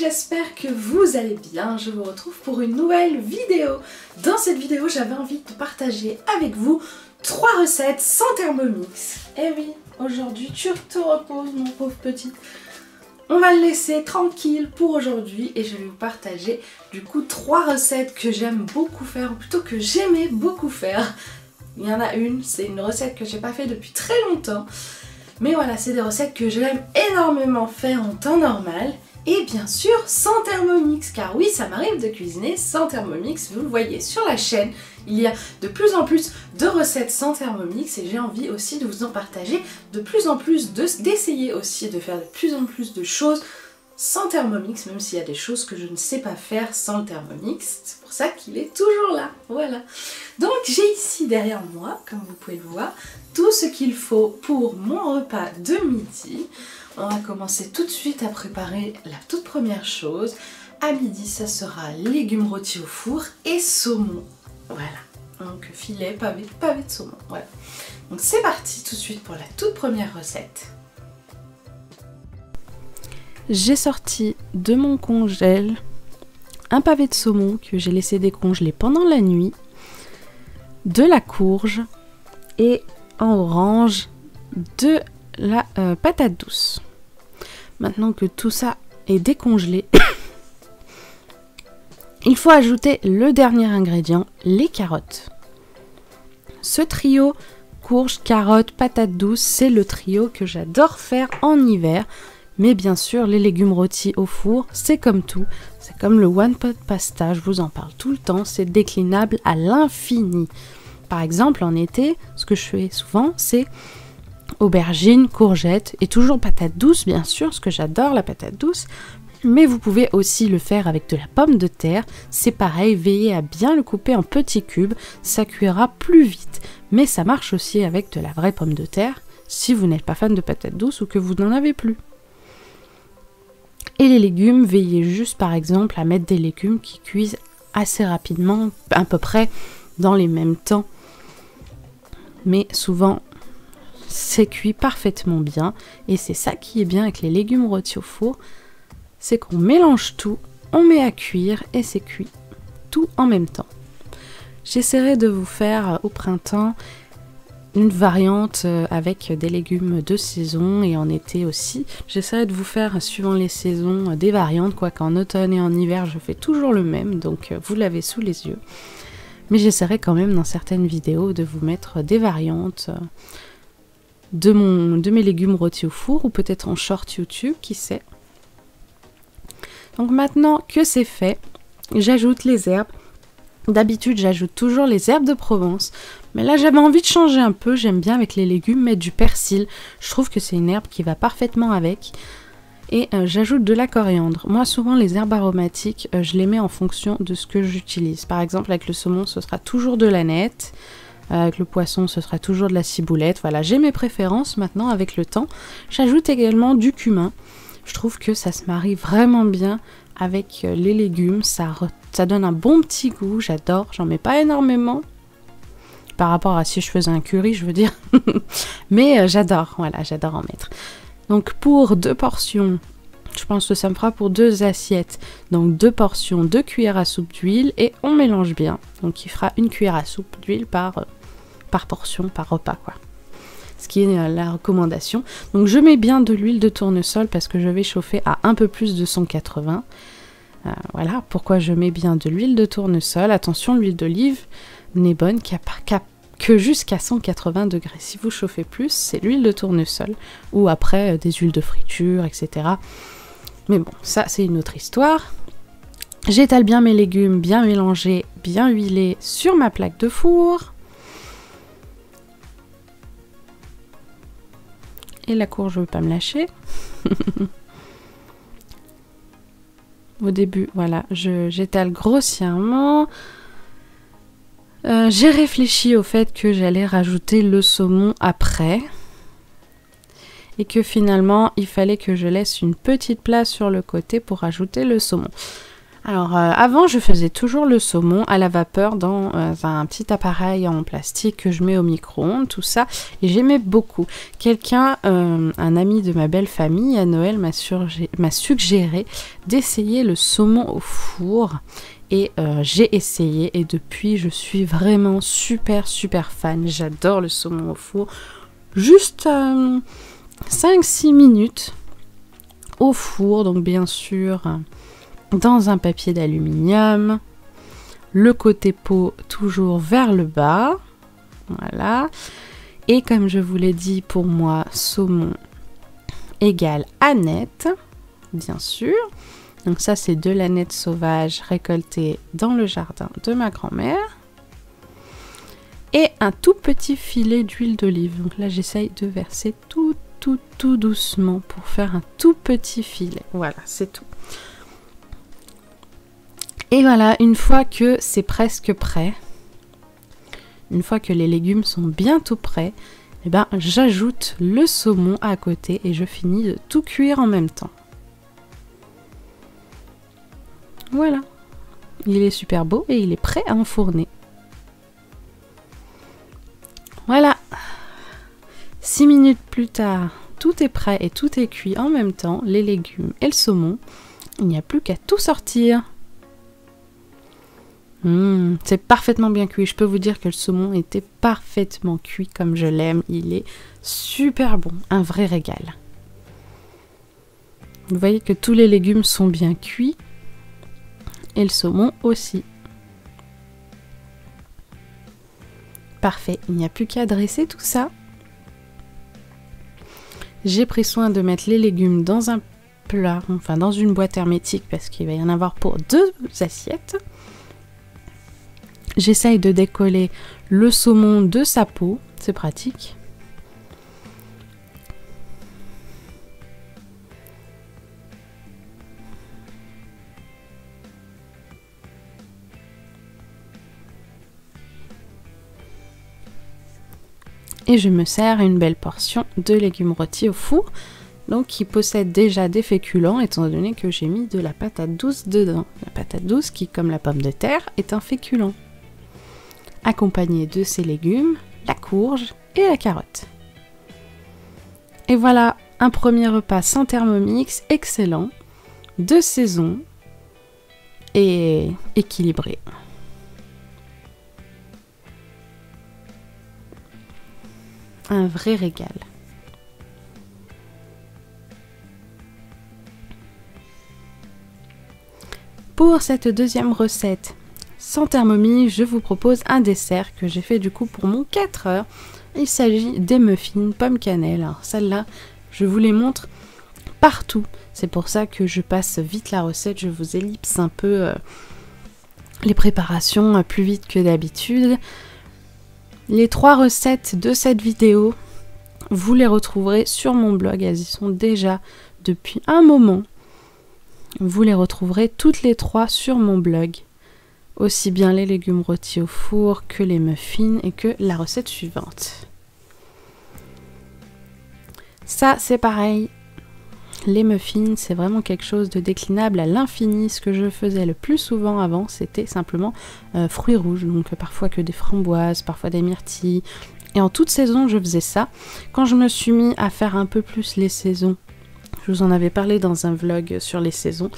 j'espère que vous allez bien. Je vous retrouve pour une nouvelle vidéo. Dans cette vidéo, j'avais envie de partager avec vous 3 recettes sans Thermomix. Eh oui, aujourd'hui, tu te reposes mon pauvre petit. On va le laisser tranquille pour aujourd'hui et je vais vous partager du coup 3 recettes que j'aime beaucoup faire, ou plutôt que j'aimais beaucoup faire. Il y en a une, c'est une recette que j'ai pas fait depuis très longtemps. Mais voilà, c'est des recettes que j'aime énormément faire en temps normal. Et bien sûr sans Thermomix, car oui, ça m'arrive de cuisiner sans Thermomix. Vous le voyez sur la chaîne, il y a de plus en plus de recettes sans Thermomix et j'ai envie aussi de vous en partager de plus en plus, d'essayer aussi de faire de plus en plus de choses sans Thermomix, même s'il y a des choses que je ne sais pas faire sans le Thermomix. C'est pour ça qu'il est toujours là, voilà. Donc j'ai ici derrière moi, comme vous pouvez le voir, tout ce qu'il faut pour mon repas de midi. On va commencer tout de suite à préparer la toute première chose. À midi, ça sera légumes rôtis au four et saumon. Voilà, donc filet, pavé de saumon. Voilà. Donc c'est parti tout de suite pour la toute première recette. J'ai sorti de mon congèle un pavé de saumon que j'ai laissé décongeler pendant la nuit, de la courge et en orange de la patate douce. Maintenant que tout ça est décongelé, il faut ajouter le dernier ingrédient, les carottes. Ce trio courge, carottes, patate douce, c'est le trio que j'adore faire en hiver. Mais bien sûr, les légumes rôtis au four, c'est comme tout. C'est comme le one pot pasta, je vous en parle tout le temps, c'est déclinable à l'infini. Par exemple, en été, ce que je fais souvent, c'est aubergines, courgettes et toujours patate douce, bien sûr, parce que j'adore la patate douce. Mais vous pouvez aussi le faire avec de la pomme de terre. C'est pareil, veillez à bien le couper en petits cubes, ça cuira plus vite. Mais ça marche aussi avec de la vraie pomme de terre, si vous n'êtes pas fan de patate douce ou que vous n'en avez plus. Et les légumes, veillez juste par exemple à mettre des légumes qui cuisent assez rapidement, à peu près dans les mêmes temps. Mais souvent, c'est cuit parfaitement bien. Et c'est ça qui est bien avec les légumes rôtis au four, c'est qu'on mélange tout, on met à cuire et c'est cuit tout en même temps. J'essaierai de vous faire au printemps une variante avec des légumes de saison et en été aussi. J'essaierai de vous faire, suivant les saisons, des variantes, quoique en automne et en hiver je fais toujours le même, donc vous l'avez sous les yeux. Mais j'essaierai quand même dans certaines vidéos de vous mettre des variantes de mes légumes rôtis au four, ou peut-être en short YouTube, qui sait. Donc maintenant que c'est fait, j'ajoute les herbes. D'habitude, j'ajoute toujours les herbes de Provence, mais là j'avais envie de changer un peu. J'aime bien avec les légumes mettre du persil. Je trouve que c'est une herbe qui va parfaitement avec. Et j'ajoute de la coriandre. Moi, souvent, les herbes aromatiques, je les mets en fonction de ce que j'utilise. Par exemple, avec le saumon, ce sera toujours de l'aneth. Avec le poisson, ce sera toujours de la ciboulette. Voilà, j'ai mes préférences maintenant avec le temps. J'ajoute également du cumin. Je trouve que ça se marie vraiment bien avec les légumes. Ça donne un bon petit goût, j'adore. J'en mets pas énormément par rapport à si je faisais un curry, je veux dire. Mais j'adore, voilà, j'adore en mettre. Donc pour 2 portions, je pense que ça me fera pour 2 assiettes. Donc 2 portions, 2 cuillères à soupe d'huile et on mélange bien. Donc il fera 1 cuillère à soupe d'huile par portion, par repas, quoi. Ce qui est la recommandation. Donc je mets bien de l'huile de tournesol parce que je vais chauffer à un peu plus de 180. Voilà, pourquoi je mets bien de l'huile de tournesol. Attention, l'huile d'olive n'est bonne que jusqu'à 180 degrés. Si vous chauffez plus, c'est l'huile de tournesol. Ou après, des huiles de friture, etc. Mais bon, ça c'est une autre histoire. J'étale bien mes légumes, bien mélangés, bien huilés sur ma plaque de four. Et la courge ne veut pas me lâcher. Au début, voilà, j'étale grossièrement. J'ai réfléchi au fait que j'allais rajouter le saumon après. Et que finalement, il fallait que je laisse une petite place sur le côté pour rajouter le saumon. Alors avant je faisais toujours le saumon à la vapeur dans un petit appareil en plastique que je mets au micro-ondes, tout ça, et j'aimais beaucoup. Quelqu'un, un ami de ma belle famille à Noël m'a suggéré d'essayer le saumon au four et j'ai essayé et depuis je suis vraiment super fan, j'adore le saumon au four. Juste 5-6 minutes au four, donc bien sûr dans un papier d'aluminium, le côté peau toujours vers le bas, voilà, et comme je vous l'ai dit, pour moi saumon égale aneth, bien sûr, donc ça c'est de l'aneth sauvage récoltée dans le jardin de ma grand-mère, et un tout petit filet d'huile d'olive, donc là j'essaye de verser tout doucement pour faire un tout petit filet, voilà c'est tout. Et voilà, une fois que c'est presque prêt, une fois que les légumes sont bientôt prêts, eh ben, j'ajoute le saumon à côté et je finis de tout cuire en même temps. Voilà, il est super beau et il est prêt à enfourner. Voilà, 6 minutes plus tard, tout est prêt et tout est cuit en même temps, les légumes et le saumon. Il n'y a plus qu'à tout sortir. C'est parfaitement bien cuit. Je peux vous dire que le saumon était parfaitement cuit comme je l'aime. Il est super bon, un vrai régal. Vous voyez que tous les légumes sont bien cuits et le saumon aussi. Parfait, il n'y a plus qu'à dresser tout ça. J'ai pris soin de mettre les légumes dans un plat, enfin dans une boîte hermétique parce qu'il va y en avoir pour 2 assiettes. J'essaye de décoller le saumon de sa peau, c'est pratique. Et je me sers une belle portion de légumes rôtis au four, donc qui possède déjà des féculents étant donné que j'ai mis de la patate douce dedans. La patate douce qui, comme la pomme de terre, est un féculent. Accompagné de ces légumes, la courge et la carotte. Et voilà un premier repas sans Thermomix excellent, de saison et équilibré. Un vrai régal. Pour cette deuxième recette sans Thermomix, je vous propose un dessert que j'ai fait du coup pour mon 4 heures. Il s'agit des muffins pomme cannelle. Alors celle-là, je vous les montre partout. C'est pour ça que je passe vite la recette. Je vous ellipse un peu les préparations plus vite que d'habitude. Les 3 recettes de cette vidéo, vous les retrouverez sur mon blog. Elles y sont déjà depuis un moment. Vous les retrouverez toutes les 3 sur mon blog. Aussi bien les légumes rôtis au four que les muffins et que la recette suivante. Ça, c'est pareil. Les muffins, c'est vraiment quelque chose de déclinable à l'infini. Ce que je faisais le plus souvent avant, c'était simplement fruits rouges. Donc parfois que des framboises, parfois des myrtilles. Et en toute saison, je faisais ça. Quand je me suis mis à faire un peu plus les saisons, je vous en avais parlé dans un vlog sur les saisons.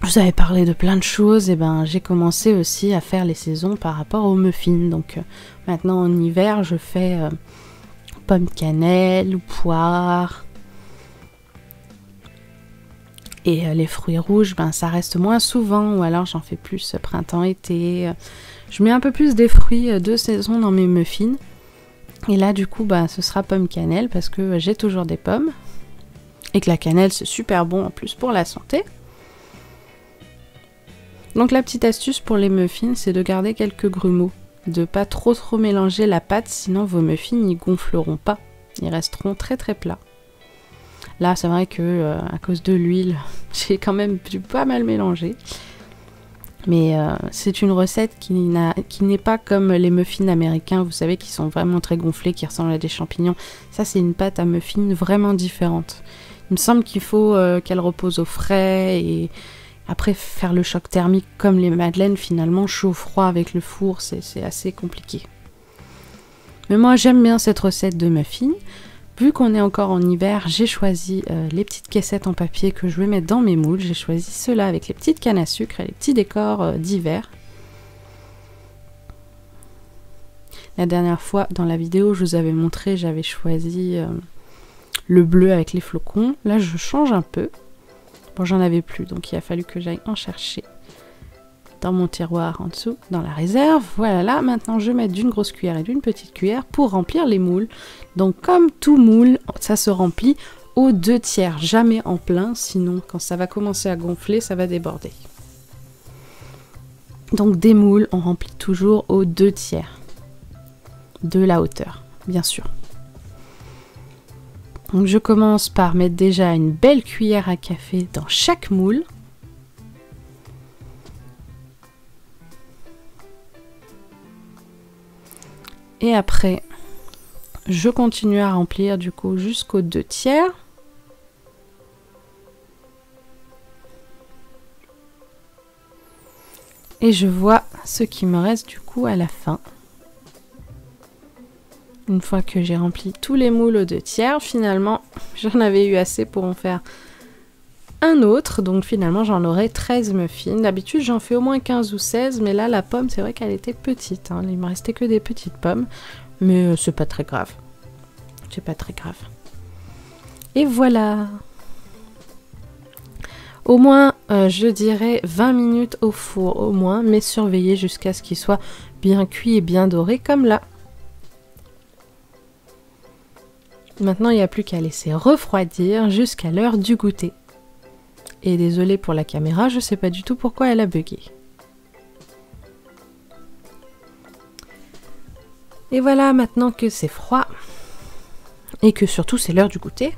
Je vous avais parlé de plein de choses, et ben j'ai commencé aussi à faire les saisons par rapport aux muffins. Donc maintenant en hiver, je fais pomme cannelle ou poire. Et les fruits rouges, ben ça reste moins souvent, ou alors j'en fais plus printemps-été. Je mets un peu plus des fruits de saison dans mes muffins. Et là du coup, ben, ce sera pomme cannelle parce que j'ai toujours des pommes. Et que la cannelle c'est super bon en plus pour la santé. Donc la petite astuce pour les muffins, c'est de garder quelques grumeaux. De pas trop mélanger la pâte, sinon vos muffins ils gonfleront pas. Ils resteront très plats. Là c'est vrai que à cause de l'huile, j'ai quand même dû pas mal mélanger. Mais c'est une recette qui n'est pas comme les muffins américains, vous savez, qui sont vraiment très gonflés, qui ressemblent à des champignons. Ça c'est une pâte à muffins vraiment différente. Il me semble qu'il faut qu'elle repose au frais et Après, faire le choc thermique comme les madeleines, finalement, chaud-froid avec le four, c'est assez compliqué. Mais moi, j'aime bien cette recette de muffins. Vu qu'on est encore en hiver, j'ai choisi les petites caissettes en papier que je vais mettre dans mes moules. J'ai choisi ceux-là avec les petites cannes à sucre et les petits décors d'hiver. La dernière fois, dans la vidéo, je vous avais montré, j'avais choisi le bleu avec les flocons. Là, je change un peu. Bon, j'en avais plus, donc il a fallu que j'aille en chercher dans mon tiroir en dessous, dans la réserve. Voilà, là, maintenant, je vais mettre d'une grosse cuillère et d'une petite cuillère pour remplir les moules. Donc, comme tout moule, ça se remplit aux 2/3, jamais en plein, sinon, quand ça va commencer à gonfler, ça va déborder. Donc, des moules, on remplit toujours aux 2/3 de la hauteur, bien sûr. Donc je commence par mettre déjà une belle cuillère à café dans chaque moule. Et après, je continue à remplir du coup jusqu'aux 2/3. Et je vois ce qui me reste du coup à la fin. Une fois que j'ai rempli tous les moules aux 2/3, finalement, j'en avais eu assez pour en faire un autre. Donc finalement, j'en aurai 13 muffins. D'habitude, j'en fais au moins 15 ou 16. Mais là, la pomme, c'est vrai qu'elle était petite. Hein. Il me restait que des petites pommes. Mais c'est pas très grave. C'est pas très grave. Et voilà. Au moins, je dirais 20 minutes au four, au moins. Mais surveillez jusqu'à ce qu'il soit bien cuit et bien doré, comme là. Maintenant, il n'y a plus qu'à laisser refroidir jusqu'à l'heure du goûter. Et désolée pour la caméra, je ne sais pas du tout pourquoi elle a bugué. Et voilà, maintenant que c'est froid, et que surtout c'est l'heure du goûter,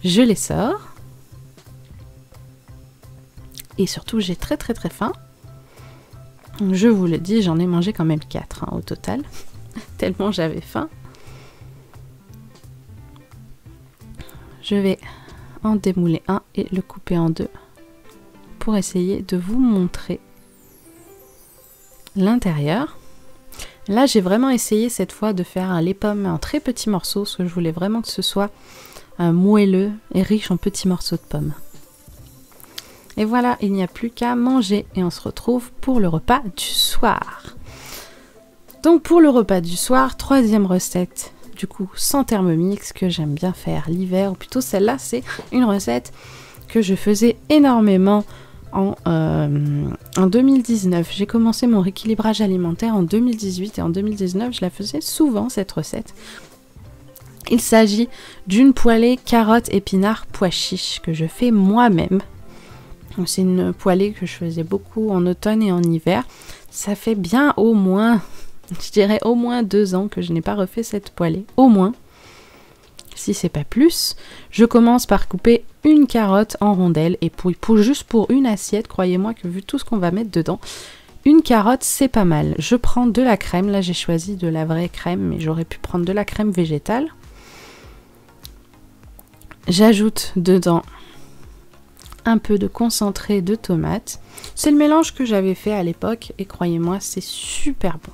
je les sors. Et surtout, j'ai très faim. Je vous le dis, j'en ai mangé quand même 4 hein, au total, tellement j'avais faim. Je vais en démouler un et le couper en deux pour essayer de vous montrer l'intérieur. Là, j'ai vraiment essayé cette fois de faire les pommes en très petits morceaux parce que je voulais vraiment que ce soit moelleux et riche en petits morceaux de pommes. Et voilà, il n'y a plus qu'à manger et on se retrouve pour le repas du soir. Donc pour le repas du soir, troisième recette. Du coup, sans Thermomix, que j'aime bien faire l'hiver, ou plutôt celle-là, c'est une recette que je faisais énormément en 2019. J'ai commencé mon rééquilibrage alimentaire en 2018 et en 2019, je la faisais souvent, cette recette. Il s'agit d'une poêlée carottes, épinards, pois chiches que je fais moi-même. C'est une poêlée que je faisais beaucoup en automne et en hiver. Ça fait bien au moins... Je dirais au moins 2 ans que je n'ai pas refait cette poêlée. Au moins. Si c'est pas plus. Je commence par couper une carotte en rondelles. Et juste pour une assiette, croyez-moi que vu tout ce qu'on va mettre dedans, une carotte c'est pas mal. Je prends de la crème. Là j'ai choisi de la vraie crème, mais j'aurais pu prendre de la crème végétale. J'ajoute dedans un peu de concentré de tomate. C'est le mélange que j'avais fait à l'époque. Et croyez-moi, c'est super bon.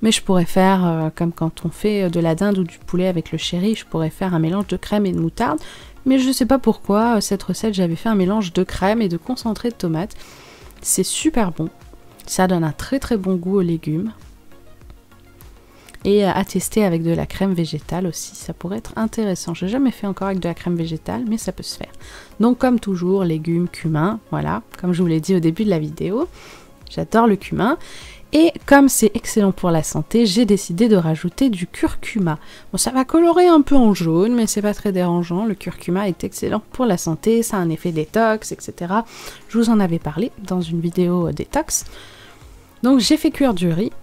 Mais je pourrais faire, comme quand on fait de la dinde ou du poulet avec le chéri, je pourrais faire un mélange de crème et de moutarde. Mais je ne sais pas pourquoi, cette recette, j'avais fait un mélange de crème et de concentré de tomate. C'est super bon. Ça donne un très bon goût aux légumes. Et à tester avec de la crème végétale aussi, ça pourrait être intéressant. Je n'ai jamais fait encore avec de la crème végétale, mais ça peut se faire. Donc comme toujours, légumes, cumin, voilà, comme je vous l'ai dit au début de la vidéo. J'adore le cumin. Et comme c'est excellent pour la santé, j'ai décidé de rajouter du curcuma. Bon, ça va colorer un peu en jaune, mais c'est pas très dérangeant. Le curcuma est excellent pour la santé, ça a un effet détox, etc. Je vous en avais parlé dans une vidéo détox. Donc j'ai fait cuire du riz.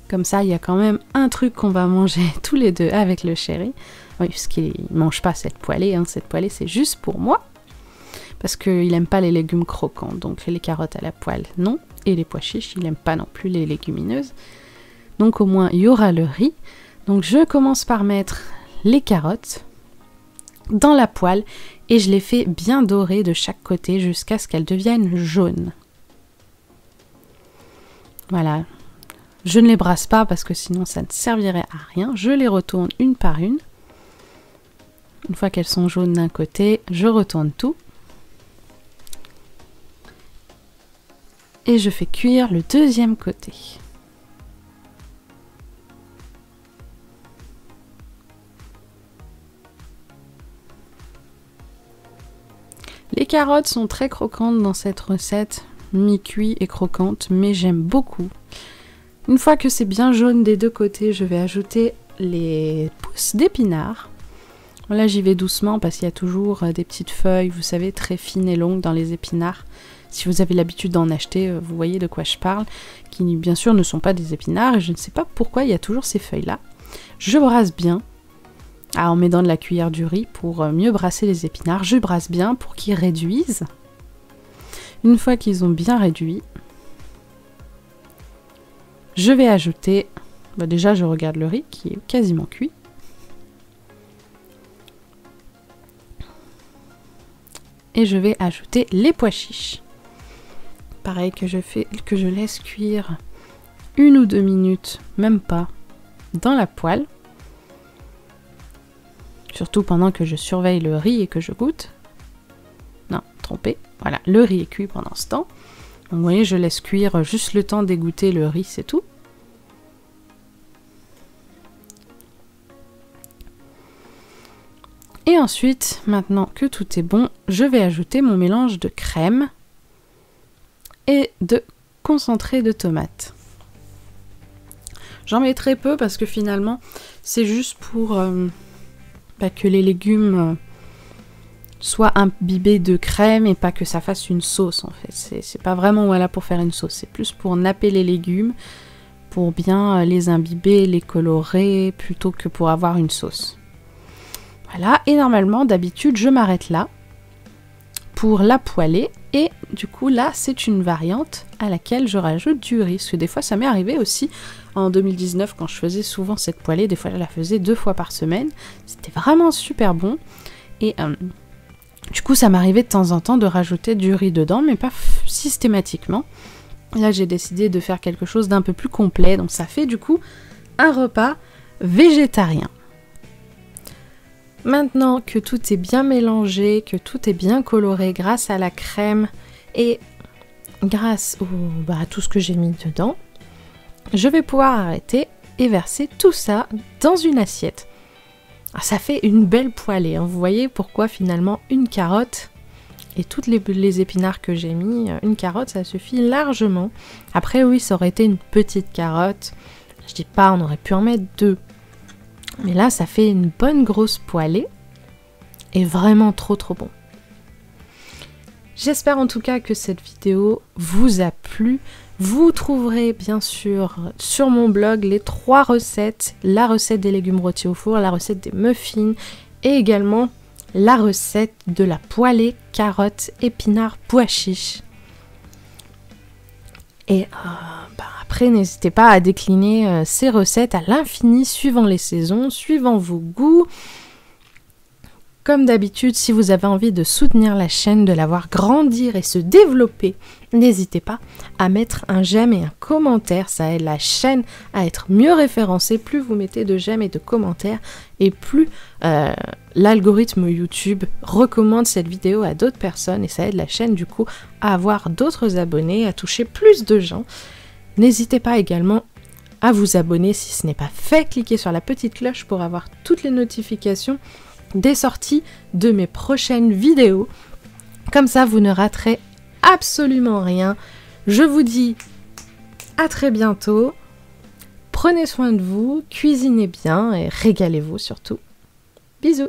Comme ça, il y a quand même un truc qu'on va manger tous les deux avec le chéri. Oui, parce qu'il ne mange pas cette poêlée. Hein. Cette poêlée, c'est juste pour moi. Parce qu'il n'aime pas les légumes croquants. Donc les carottes à la poêle, non. Et les pois chiches, il n'aime pas non plus les légumineuses. Donc au moins, il y aura le riz. Donc je commence par mettre les carottes. dans la poêle et je les fais bien dorer de chaque côté jusqu'à ce qu'elles deviennent jaunes. Voilà. Je ne les brasse pas parce que sinon ça ne servirait à rien. Je les retourne une par une. Une fois qu'elles sont jaunes d'un côté, je retourne tout. Et je fais cuire le deuxième côté. Les carottes sont très croquantes dans cette recette, mi-cuit et croquantes, mais j'aime beaucoup. Une fois que c'est bien jaune des deux côtés, je vais ajouter les pousses d'épinards. Là, j'y vais doucement parce qu'il y a toujours des petites feuilles, vous savez, très fines et longues dans les épinards. Si vous avez l'habitude d'en acheter, vous voyez de quoi je parle, qui bien sûr ne sont pas des épinards, et je ne sais pas pourquoi il y a toujours ces feuilles-là. Je brasse bien, en mettant de la cuillère du riz pour mieux brasser les épinards. Je brasse bien pour qu'ils réduisent. Une fois qu'ils ont bien réduit, je vais ajouter, déjà je regarde le riz qui est quasiment cuit. Et je vais ajouter les pois chiches. Pareil que je laisse cuire 1 ou 2 minutes, même pas, dans la poêle. Surtout pendant que je surveille le riz et que je goûte. Non, trompé. Voilà, le riz est cuit pendant ce temps. Donc vous voyez, je laisse cuire juste le temps d'égoutter le riz, c'est tout. Et ensuite, maintenant que tout est bon, je vais ajouter mon mélange de crème et de concentré de tomate. J'en mets très peu parce que finalement, c'est juste pour que les légumes soient imbibés de crème et pas que ça fasse une sauce en fait. C'est pas vraiment voilà pour faire une sauce, c'est plus pour napper les légumes, pour bien les imbiber, les colorer, plutôt que pour avoir une sauce. Voilà, et normalement, d'habitude, je m'arrête là pour la poêler. Et du coup, là, c'est une variante à laquelle je rajoute du riz. Parce que des fois, ça m'est arrivé aussi en 2019, quand je faisais souvent cette poêlée. Des fois, je la faisais 2 fois par semaine. C'était vraiment super bon. Et du coup, ça m'arrivait de temps en temps de rajouter du riz dedans, mais pas systématiquement. Là, j'ai décidé de faire quelque chose d'un peu plus complet. Donc, ça fait du coup un repas végétarien. Maintenant que tout est bien mélangé, que tout est bien coloré grâce à la crème et grâce à tout ce que j'ai mis dedans, je vais pouvoir arrêter et verser tout ça dans une assiette. Alors, ça fait une belle poêlée, hein. Vous voyez pourquoi finalement une carotte et toutes les épinards que j'ai mis, une carotte ça suffit largement. Après oui, ça aurait été une petite carotte, je dis pas, on aurait pu en mettre 2. Mais là, ça fait une bonne grosse poêlée et vraiment trop bon. J'espère en tout cas que cette vidéo vous a plu. Vous trouverez bien sûr sur mon blog les 3 recettes. La recette des légumes rôtis au four, la recette des muffins et également la recette de la poêlée carottes, épinards, pois chiches. Et après, n'hésitez pas à décliner ces recettes à l'infini, suivant les saisons, suivant vos goûts. Comme d'habitude, si vous avez envie de soutenir la chaîne, de la voir grandir et se développer, n'hésitez pas à mettre un j'aime et un commentaire. Ça aide la chaîne à être mieux référencée. Plus vous mettez de j'aime et de commentaires, et plus l'algorithme YouTube recommande cette vidéo à d'autres personnes. Et ça aide la chaîne du coup à avoir d'autres abonnés, à toucher plus de gens. N'hésitez pas également à vous abonner si ce n'est pas fait. Cliquez sur la petite cloche pour avoir toutes les notifications des sorties de mes prochaines vidéos. Comme ça, vous ne raterez absolument rien. Je vous dis à très bientôt. Prenez soin de vous, cuisinez bien et régalez-vous surtout. Bisous!